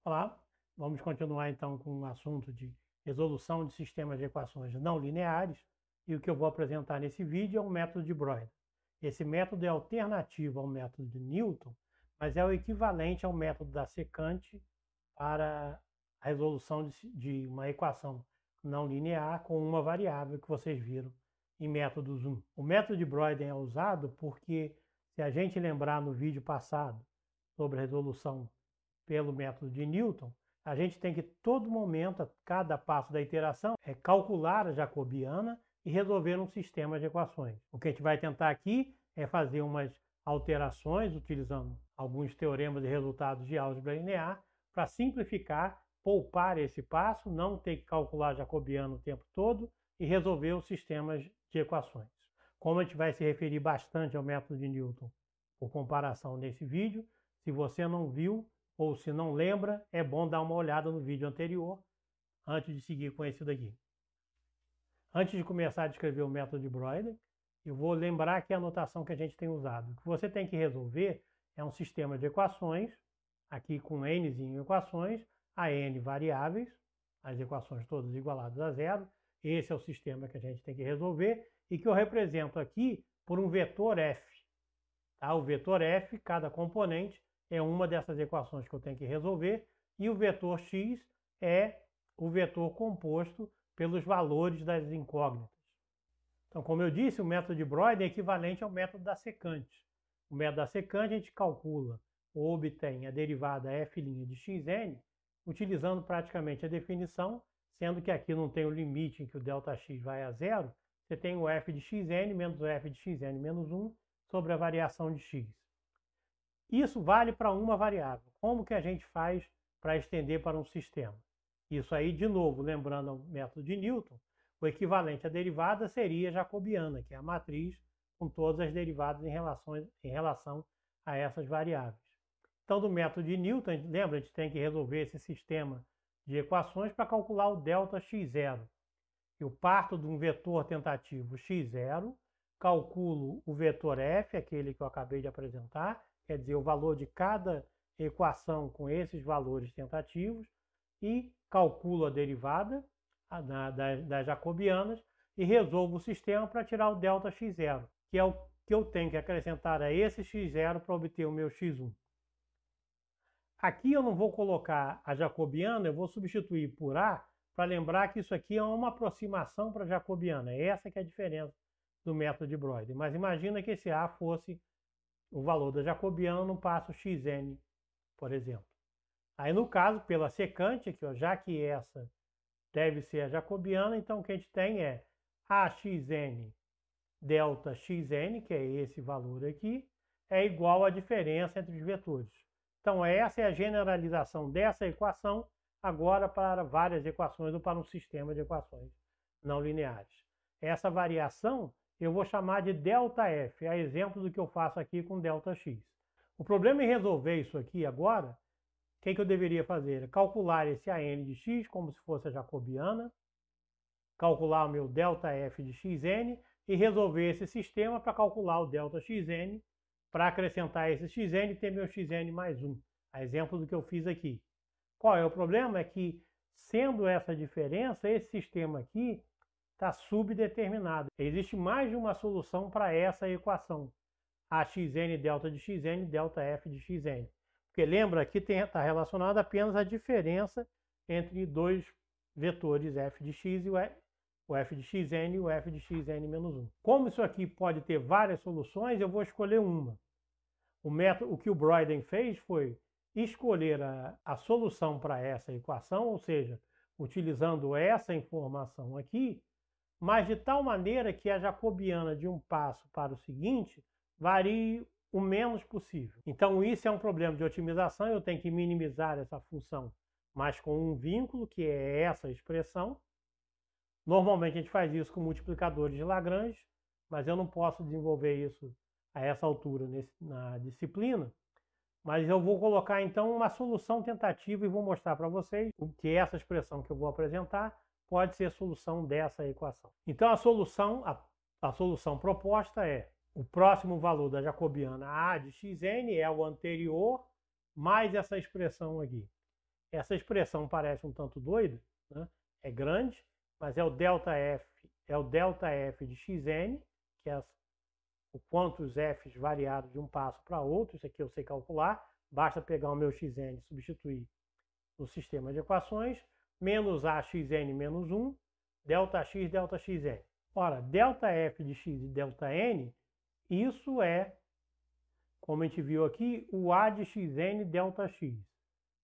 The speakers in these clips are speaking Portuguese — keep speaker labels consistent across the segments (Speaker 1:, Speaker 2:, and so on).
Speaker 1: Olá, vamos continuar então com o assunto de resolução de sistemas de equações não lineares e o que eu vou apresentar nesse vídeo é o método de Broyden. Esse método é alternativo ao método de Newton, mas é o equivalente ao método da secante para a resolução de uma equação não linear com uma variável que vocês viram em métodos 1. O método de Broyden é usado porque, se a gente lembrar no vídeo passado sobre a resolução pelo método de Newton, a gente tem que, todo momento, a cada passo da iteração, calcular a jacobiana e resolver um sistema de equações. O que a gente vai tentar aqui é fazer umas alterações, utilizando alguns teoremas e resultados de álgebra linear, para simplificar, poupar esse passo, não ter que calcular a jacobiana o tempo todo e resolver os sistemas de equações. Como a gente vai se referir bastante ao método de Newton por comparação nesse vídeo, se você não viu, ou se não lembra, é bom dar uma olhada no vídeo anterior antes de seguir com esse daqui. Antes de começar a descrever o método de Broyden, eu vou lembrar aqui a notação que a gente tem usado. O que você tem que resolver é um sistema de equações, aqui com n equações, a n variáveis, as equações todas igualadas a zero. Esse é o sistema que a gente tem que resolver e que eu represento aqui por um vetor f. Tá? O vetor f, cada componente, é uma dessas equações que eu tenho que resolver, e o vetor x é o vetor composto pelos valores das incógnitas. Então, como eu disse, o método de Broyden é equivalente ao método da secante. O método da secante a gente calcula ou obtém a derivada f' de xn, utilizando praticamente a definição, sendo que aqui não tem o limite em que o ΔX vai a zero, você tem o f de xn menos o f de xn menos 1 sobre a variação de x. Isso vale para uma variável. Como que a gente faz para estender para um sistema? Isso aí, de novo, lembrando o método de Newton, o equivalente à derivada seria a jacobiana, que é a matriz com todas as derivadas em relação a essas variáveis. Então, do método de Newton, lembra, a gente tem que resolver esse sistema de equações para calcular o ΔX0. Eu parto de um vetor tentativo x0, calculo o vetor f, aquele que eu acabei de apresentar, quer dizer, o valor de cada equação com esses valores tentativos, e calculo a derivada das jacobianas e resolvo o sistema para tirar o ΔX0, que é o que eu tenho que acrescentar a esse x0 para obter o meu x1. Aqui eu não vou colocar a jacobiana, eu vou substituir por A, para lembrar que isso aqui é uma aproximação para a jacobiana. Essa que é a diferença do método de Broyden. Mas imagina que esse A fosse o valor da jacobiana no passo xn, por exemplo. Aí, no caso, pela secante, aqui, ó, já que essa deve ser a jacobiana, então o que a gente tem é AXN delta xn, que é esse valor aqui, é igual à diferença entre os vetores. Então, essa é a generalização dessa equação agora para várias equações ou para um sistema de equações não lineares. Essa variação eu vou chamar de ΔF, é exemplo do que eu faço aqui com ΔX. O problema em resolver isso aqui agora, o que eu deveria fazer? Calcular esse AN de x como se fosse a jacobiana, calcular o meu ΔF de xn e resolver esse sistema para calcular o ΔXn, para acrescentar esse xn e ter meu xn mais 1. A exemplo do que eu fiz aqui. Qual é o problema? É que, sendo essa diferença, esse sistema aqui está subdeterminado. Existe mais de uma solução para essa equação. A xn delta de xn, delta f de xn. Porque lembra que está relacionado apenas a diferença entre dois vetores f de x e o f de xn e o f de xn menos 1. Como isso aqui pode ter várias soluções, eu vou escolher uma. O que o Broyden fez foi escolher a solução para essa equação, ou seja, utilizando essa informação aqui, mas de tal maneira que a jacobiana de um passo para o seguinte varie o menos possível. Então isso é um problema de otimização, eu tenho que minimizar essa função, mas com um vínculo, que é essa expressão. Normalmente a gente faz isso com multiplicadores de Lagrange, mas eu não posso desenvolver isso a essa altura na disciplina. Mas eu vou colocar então uma solução tentativa e vou mostrar para vocês que essa expressão que eu vou apresentar pode ser a solução dessa equação. Então a solução proposta é o próximo valor da jacobiana A de xn é o anterior mais essa expressão aqui. Essa expressão parece um tanto doida, né? É grande, mas é o ΔF de xn, que é o quanto os f's variaram de um passo para outro. Isso aqui eu sei calcular, basta pegar o meu xn e substituir no sistema de equações, menos AXN menos 1, ΔX, ΔXN. Ora, ΔF de x e ΔN, isso é, como a gente viu aqui, o A de xn ΔX.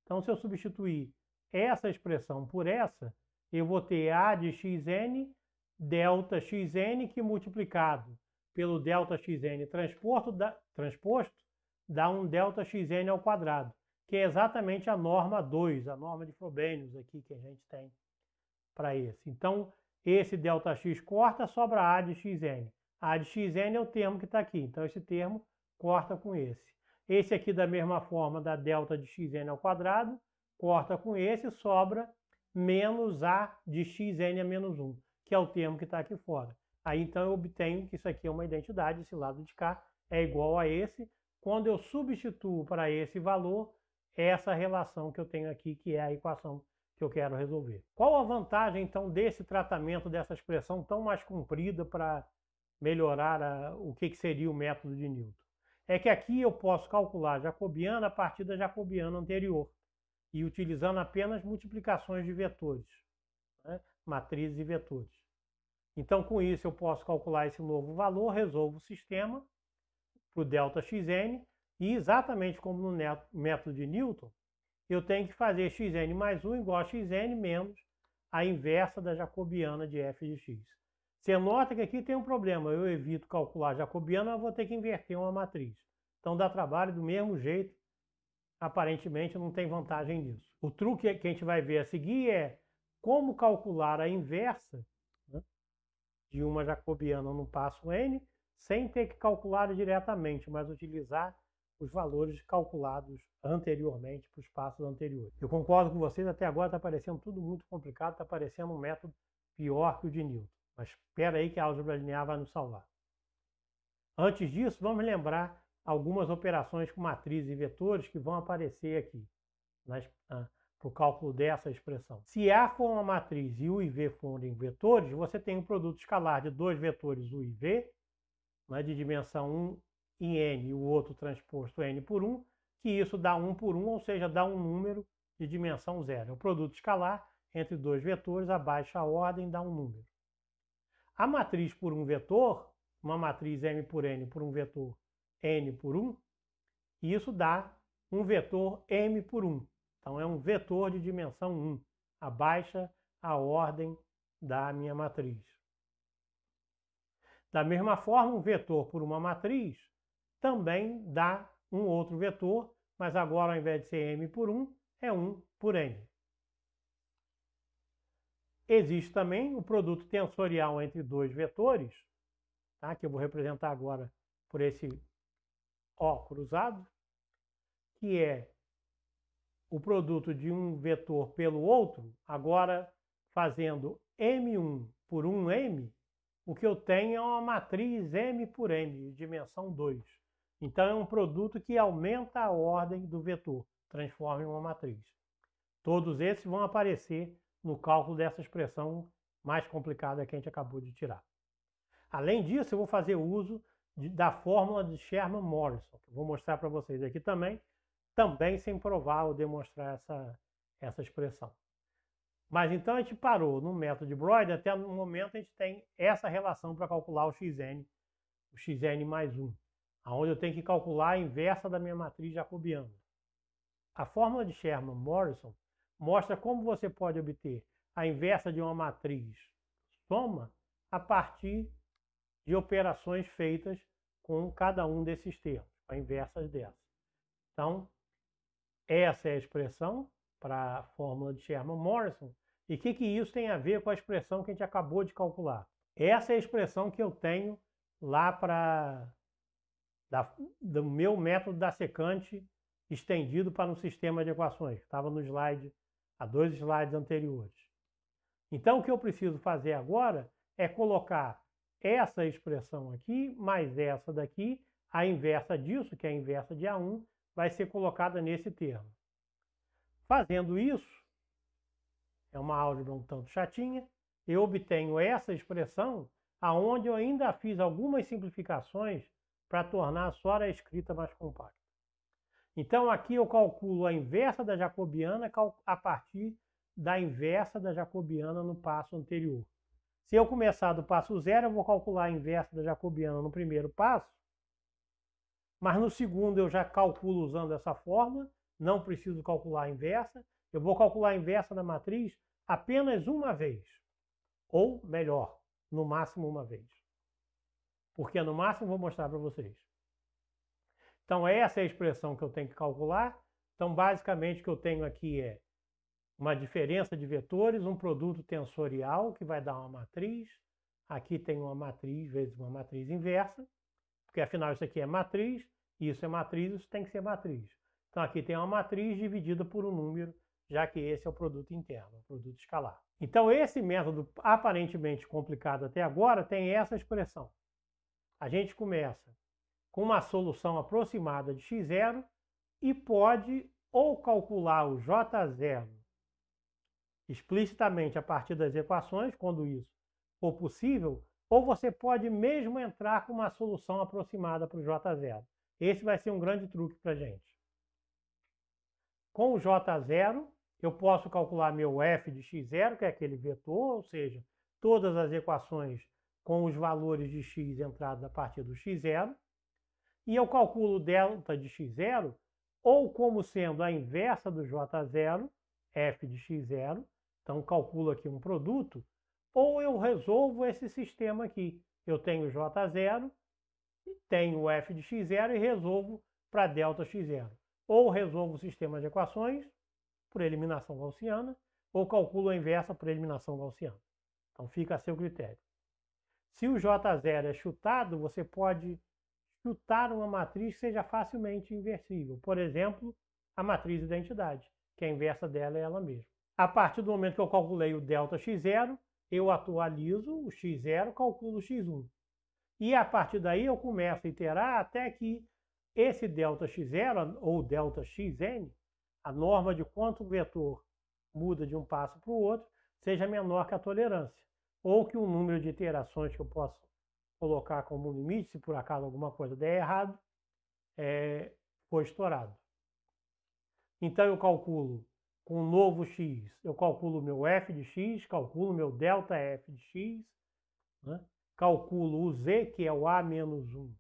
Speaker 1: Então, se eu substituir essa expressão por essa, eu vou ter A de xn ΔXN, que multiplicado pelo ΔXN transposto dá um ΔXN ao quadrado, que é exatamente a norma 2, a norma de Frobenius aqui que a gente tem para esse. Então, esse ΔX corta, sobra A de xn. A de xn é o termo que está aqui, então esse termo corta com esse. Esse aqui, da mesma forma, dá delta de xn ao quadrado, corta com esse, sobra menos A de xn a menos 1, que é o termo que está aqui fora. Aí, então, eu obtenho que isso aqui é uma identidade, esse lado de cá é igual a esse. Quando eu substituo para esse valor, essa relação que eu tenho aqui, que é a equação que eu quero resolver. Qual a vantagem, então, desse tratamento, dessa expressão tão mais comprida para melhorar o que seria o método de Newton? É que aqui eu posso calcular a jacobiana a partir da jacobiana anterior e utilizando apenas multiplicações de vetores, né? Matrizes e vetores. Então, com isso, eu posso calcular esse novo valor, resolvo o sistema para o ΔXN e, exatamente como no método de Newton, eu tenho que fazer xn mais 1 igual a xn menos a inversa da jacobiana de f de x. Você nota que aqui tem um problema, eu evito calcular a jacobiana, mas vou ter que inverter uma matriz. Então dá trabalho do mesmo jeito, aparentemente não tem vantagem nisso. O truque que a gente vai ver a seguir é como calcular a inversa, né, de uma jacobiana no passo n, sem ter que calcular diretamente, mas utilizar os valores calculados anteriormente para os passos anteriores. Eu concordo com vocês, até agora está parecendo tudo muito complicado, está parecendo um método pior que o de Newton. Mas espera aí que a álgebra linear vai nos salvar. Antes disso, vamos lembrar algumas operações com matrizes e vetores que vão aparecer aqui para o cálculo dessa expressão. Se A for uma matriz e U e V forem vetores, você tem um produto escalar de dois vetores U e V, né, de dimensão 1 em n e o outro transposto n por 1, que isso dá 1 por 1, ou seja, dá um número de dimensão 0. É o produto escalar entre dois vetores, a baixa ordem dá um número. A matriz por um vetor, uma matriz m por n por um vetor n por 1, isso dá um vetor m por 1. Então é um vetor de dimensão 1, abaixa a ordem da minha matriz. Da mesma forma, um vetor por uma matriz também dá um outro vetor, mas agora ao invés de ser m por 1, é 1 por n. Existe também o produto tensorial entre dois vetores, tá? Que eu vou representar agora por esse O cruzado, que é o produto de um vetor pelo outro, agora fazendo m1 por 1m, o que eu tenho é uma matriz m por m, de dimensão 2. Então, é um produto que aumenta a ordem do vetor, transforma em uma matriz. Todos esses vão aparecer no cálculo dessa expressão mais complicada que a gente acabou de tirar. Além disso, eu vou fazer uso da fórmula de Sherman-Morrison, que eu vou mostrar para vocês aqui também sem provar ou demonstrar essa expressão. Mas então a gente parou no método de Broyd, até no momento a gente tem essa relação para calcular o xn mais 1, onde eu tenho que calcular a inversa da minha matriz jacobiana. A fórmula de Sherman-Morrison mostra como você pode obter a inversa de uma matriz soma a partir de operações feitas com cada um desses termos, a inversa dessa. Então, essa é a expressão para a fórmula de Sherman-Morrison. E o que isso tem a ver com a expressão que a gente acabou de calcular? Essa é a expressão que eu tenho lá do meu método da secante estendido para um sistema de equações, que estava no slide, há 2 slides anteriores. Então, o que eu preciso fazer agora é colocar essa expressão aqui, mais essa daqui, a inversa disso, que é a inversa de A1, vai ser colocada nesse termo. Fazendo isso, é uma álgebra um tanto chatinha, eu obtenho essa expressão aonde eu ainda fiz algumas simplificações para tornar só a escrita mais compacta. Então aqui eu calculo a inversa da jacobiana a partir da inversa da jacobiana no passo anterior. Se eu começar do passo zero, eu vou calcular a inversa da jacobiana no primeiro passo, mas no segundo eu já calculo usando essa fórmula, não preciso calcular a inversa, eu vou calcular a inversa da matriz apenas uma vez, ou melhor, no máximo uma vez. Porque no máximo vou mostrar para vocês. Então essa é a expressão que eu tenho que calcular. Então basicamente o que eu tenho aqui é uma diferença de vetores, um produto tensorial que vai dar uma matriz. Aqui tem uma matriz vezes uma matriz inversa, porque afinal isso aqui é matriz, isso é matriz, isso tem que ser matriz. Então aqui tem uma matriz dividida por um número, já que esse é o produto interno, o produto escalar. Então esse método aparentemente complicado até agora tem essa expressão. A gente começa com uma solução aproximada de x0 e pode ou calcular o J0 explicitamente a partir das equações, quando isso for possível, ou você pode mesmo entrar com uma solução aproximada para o J0. Esse vai ser um grande truque para a gente. Com o J0, eu posso calcular meu f de x0, que é aquele vetor, ou seja, todas as equações com os valores de x entrados a partir do x0, e eu calculo delta de x0 ou como sendo a inversa do J0, f de x0, então calculo aqui um produto, ou eu resolvo esse sistema aqui. Eu tenho J0, tenho o f de x0 e resolvo para delta x0. Ou resolvo o sistema de equações por eliminação gaussiana, ou calculo a inversa por eliminação gaussiana. Então fica a seu critério. Se o J0 é chutado, você pode chutar uma matriz que seja facilmente inversível. Por exemplo, a matriz identidade, que a inversa dela é ela mesma. A partir do momento que eu calculei o delta x0, eu atualizo o x0, calculo o x1. E a partir daí eu começo a iterar até que esse delta x0, ou delta xn, a norma de quanto o vetor muda de um passo para o outro, seja menor que a tolerância. Ou que o número de iterações que eu posso colocar como limite, se por acaso alguma coisa der errado, foi estourado. Então eu calculo com um novo x, eu calculo meu f de x, calculo meu delta f de x, né? Calculo o z, que é o a menos 1,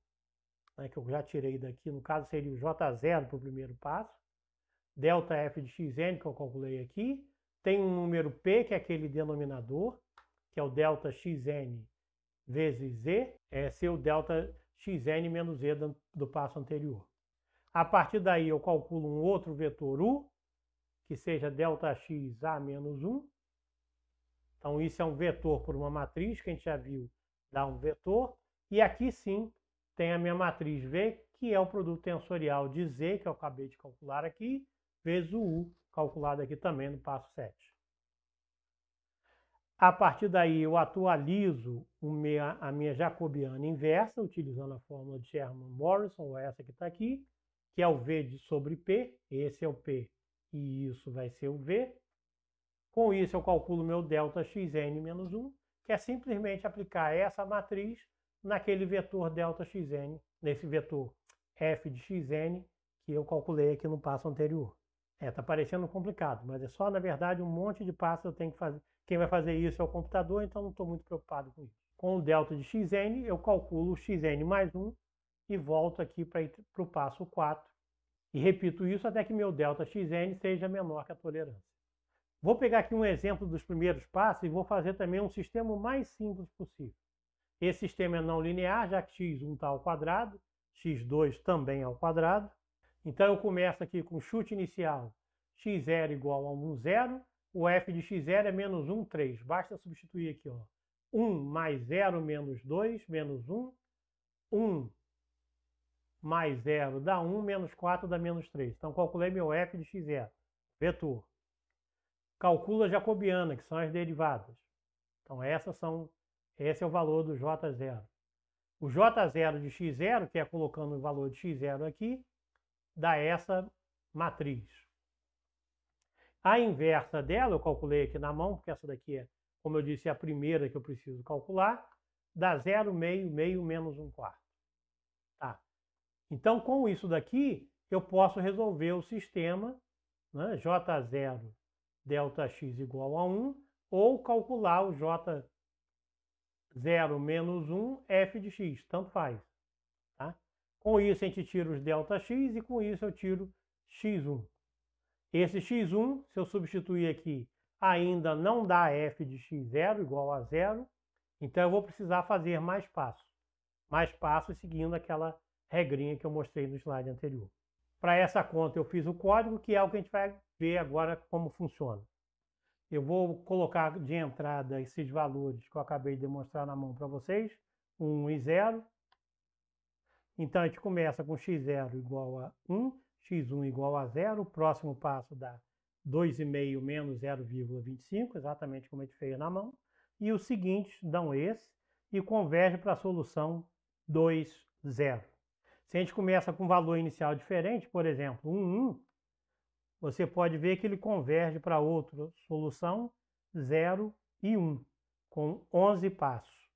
Speaker 1: né, que eu já tirei daqui, no caso seria o J0 para o primeiro passo, delta f de xn, que eu calculei aqui, tem um número p, que é aquele denominador, que é o delta xn vezes z, é ser o delta xn menos z do passo anterior. A partir daí eu calculo um outro vetor u, que seja delta x a menos 1. Então isso é um vetor por uma matriz, que a gente já viu, dá um vetor. E aqui sim tem a minha matriz V, que é o produto tensorial de z, que eu acabei de calcular aqui, vezes o u, calculado aqui também no passo 7. A partir daí eu atualizo a minha jacobiana inversa, utilizando a fórmula de Sherman-Morrison, ou essa que está aqui, que é o V sobre P, esse é o P e isso vai ser o V. Com isso eu calculo meu delta xn menos 1, que é simplesmente aplicar essa matriz naquele vetor delta xn, nesse vetor f de xn, que eu calculei aqui no passo anterior. Está parecendo complicado, mas é só, na verdade, um monte de passos eu tenho que fazer. Quem vai fazer isso é o computador, então não estou muito preocupado com isso. Com o delta de xn, eu calculo o xn mais 1 e volto aqui para o passo 4. E repito isso até que meu delta xn seja menor que a tolerância. Vou pegar aqui um exemplo dos primeiros passos e vou fazer também um sistema o mais simples possível. Esse sistema é não linear, já que x1 está ao quadrado, x2 também ao quadrado. Então eu começo aqui com chute inicial, x0 igual a 1, 0. O f de x0 é menos 1, 3. Basta substituir aqui, ó. 1 mais 0 menos 2, menos 1. 1 mais 0 dá 1, menos 4 dá menos 3. Então calculei meu f de x0, vetor. Calculo a jacobiana, que são as derivadas. Então esse é o valor do J0. O J0 de x0, que é colocando o valor de x0 aqui, dá essa matriz. A inversa dela, eu calculei aqui na mão, porque essa daqui é, como eu disse, a primeira que eu preciso calcular, dá 0, meio, meio menos 1/4. Tá. Então, com isso daqui, eu posso resolver o sistema, né, J0 ΔX igual a 1, ou calcular o J0 menos 1 f de x, tanto faz. Tá? Com isso a gente tira os ΔX e com isso eu tiro x1. Esse x1, se eu substituir aqui, ainda não dá f de x0 igual a 0, então eu vou precisar fazer mais passos. Mais passos seguindo aquela regrinha que eu mostrei no slide anterior. Para essa conta eu fiz o código, que é o que a gente vai ver agora como funciona. Eu vou colocar de entrada esses valores que eu acabei de demonstrar na mão para vocês, 1 e 0. Então a gente começa com x0 igual a 1, x1 igual a 0, o próximo passo dá 2,5 menos 0,25, exatamente como a gente fez na mão, e os seguintes dão esse, e converge para a solução 2, 0. Se a gente começa com um valor inicial diferente, por exemplo, 1, 1, você pode ver que ele converge para outra solução 0 e 1, com 11 passos.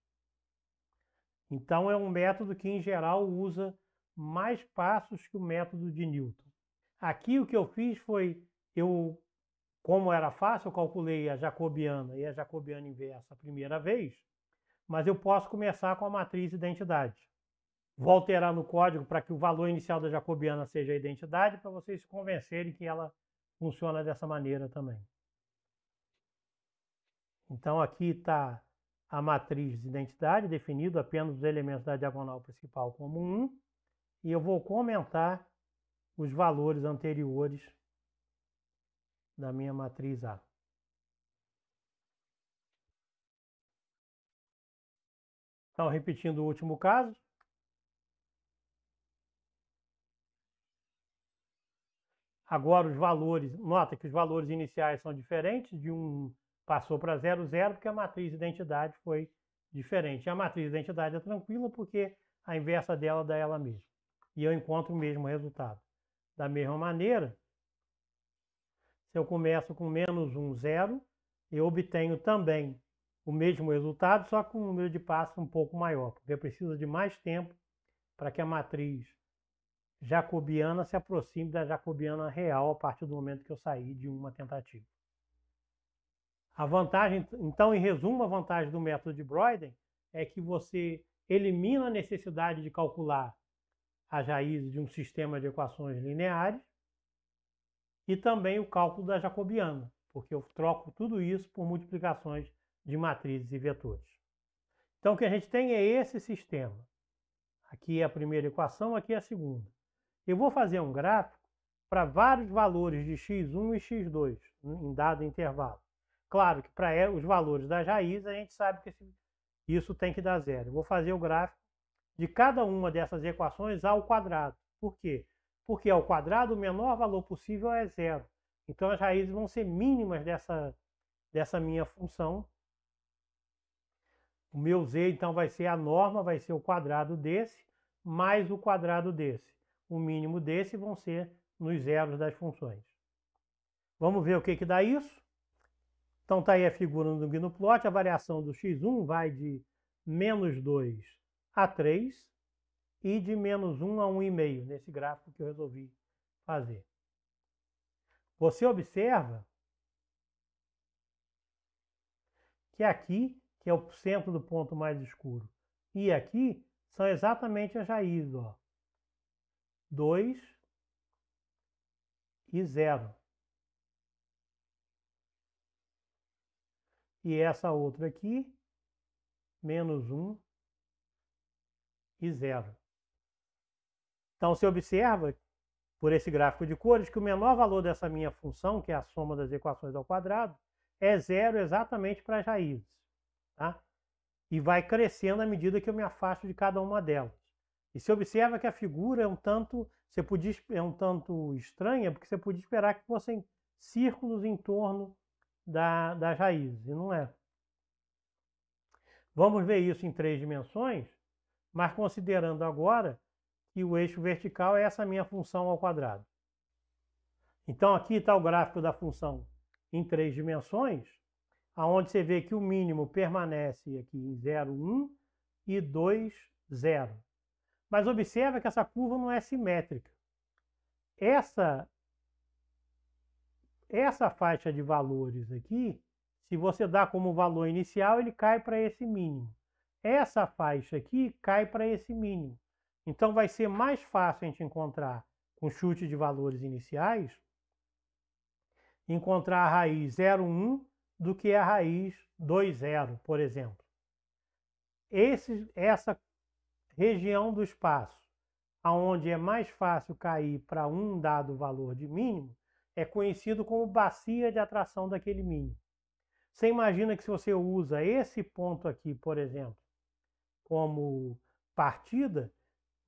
Speaker 1: Então, é um método que, em geral, usa mais passos que o método de Newton. Aqui, o que eu fiz foi, como era fácil, eu calculei a jacobiana e a jacobiana inversa a primeira vez, mas eu posso começar com a matriz identidade. Vou alterar no código para que o valor inicial da jacobiana seja a identidade, para vocês se convencerem que ela funciona dessa maneira também. Então, aqui está a matriz de identidade, definido apenas os elementos da diagonal principal como 1, e eu vou comentar os valores anteriores da minha matriz A. Então, repetindo o último caso. Agora os valores, nota que os valores iniciais são diferentes, de 1 passou para 0, 0, porque a matriz de identidade foi diferente. A matriz de identidade é tranquila porque a inversa dela dá ela mesma. E eu encontro o mesmo resultado. Da mesma maneira, se eu começo com menos 1, 0, eu obtenho também o mesmo resultado, só com um número de passos um pouco maior, porque precisa de mais tempo para que a matriz jacobiana se aproxime da jacobiana real a partir do momento que eu sair de uma tentativa. A vantagem, então, em resumo, a vantagem do método de Broyden é que você elimina a necessidade de calcular as raízes de um sistema de equações lineares e também o cálculo da jacobiana, porque eu troco tudo isso por multiplicações de matrizes e vetores. Então, o que a gente tem é esse sistema. Aqui é a primeira equação, aqui é a segunda. Eu vou fazer um gráfico para vários valores de x1 e x2 em dado intervalo. Claro que para os valores das raízes a gente sabe que isso tem que dar 0. Eu vou fazer o gráfico de cada uma dessas equações ao quadrado. Por quê? Porque ao quadrado o menor valor possível é 0. Então as raízes vão ser mínimas dessa minha função. O meu z então vai ser a norma, vai ser o quadrado desse, mais o quadrado desse. O mínimo desse vão ser nos zeros das funções. Vamos ver o que dá isso? Então está aí a figura no GNU-Plot, a variação do x1 vai de menos 2 a 3 e de menos 1 a 1,5, nesse gráfico que eu resolvi fazer. Você observa que aqui, que é o centro do ponto mais escuro, e aqui são exatamente as raízes, ó. 2 e 0. E essa outra aqui, menos 1 e 0. Então, você observa, por esse gráfico de cores, que o menor valor dessa minha função, que é a soma das equações ao quadrado, é 0 exatamente para as raízes. Tá? E vai crescendo à medida que eu me afasto de cada uma delas. E você observa que a figura é um tanto estranha, porque você podia esperar que fossem círculos em torno das raízes, e não é. Vamos ver isso em 3 dimensões, mas considerando agora que o eixo vertical é essa minha função ao quadrado. Então aqui está o gráfico da função em 3 dimensões, aonde você vê que o mínimo permanece aqui em 0, 1 e 2, 0. Mas observa que essa curva não é simétrica. Essa faixa de valores aqui, se você dá como valor inicial, ele cai para esse mínimo. Essa faixa aqui cai para esse mínimo. Então vai ser mais fácil a gente encontrar, com chute de valores iniciais, encontrar a raiz 0,1 do que a raiz 2,0, por exemplo. Essa região do espaço, onde é mais fácil cair para um dado valor de mínimo, é conhecido como bacia de atração daquele mínimo. Você imagina que se você usa esse ponto aqui, por exemplo, como partida,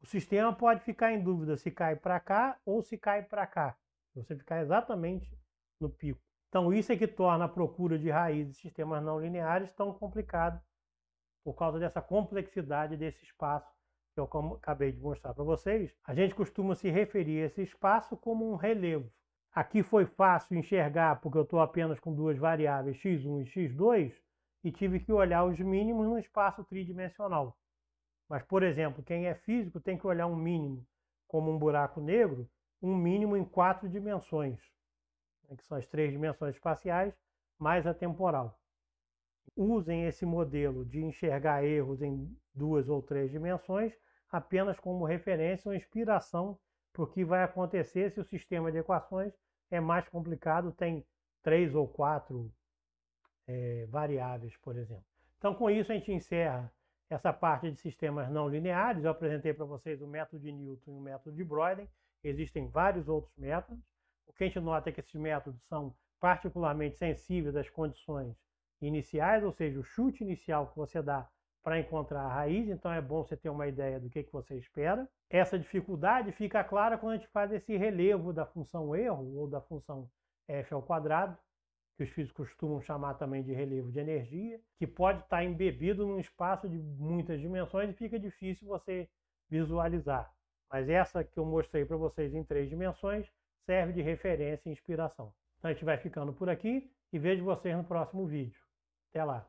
Speaker 1: o sistema pode ficar em dúvida se cai para cá ou se cai para cá. Você ficar exatamente no pico. Então isso é que torna a procura de raízes de sistemas não lineares tão complicado, por causa dessa complexidade desse espaço que eu acabei de mostrar para vocês. A gente costuma se referir a esse espaço como um relevo. Aqui foi fácil enxergar porque eu estou apenas com duas variáveis x1 e x2 e tive que olhar os mínimos no espaço tridimensional. Mas, por exemplo, quem é físico tem que olhar um mínimo como um buraco negro, um mínimo em 4 dimensões, que são as 3 dimensões espaciais mais a temporal. Usem esse modelo de enxergar erros em 2 ou 3 dimensões apenas como referência ou inspiração para o que vai acontecer se o sistema de equações é mais complicado, tem 3 ou 4 variáveis, por exemplo. Então, com isso, a gente encerra essa parte de sistemas não lineares. Eu apresentei para vocês o método de Newton e o método de Broyden. Existem vários outros métodos. O que a gente nota é que esses métodos são particularmente sensíveis às condições iniciais, ou seja, o chute inicial que você dá para encontrar a raiz. Então é bom você ter uma ideia do que você espera. Essa dificuldade fica clara quando a gente faz esse relevo da função erro ou da função f ao quadrado, que os físicos costumam chamar também de relevo de energia, que pode estar embebido num espaço de muitas dimensões e fica difícil você visualizar. Mas essa que eu mostrei para vocês em 3 dimensões serve de referência e inspiração. Então a gente vai ficando por aqui e vejo vocês no próximo vídeo. Até lá!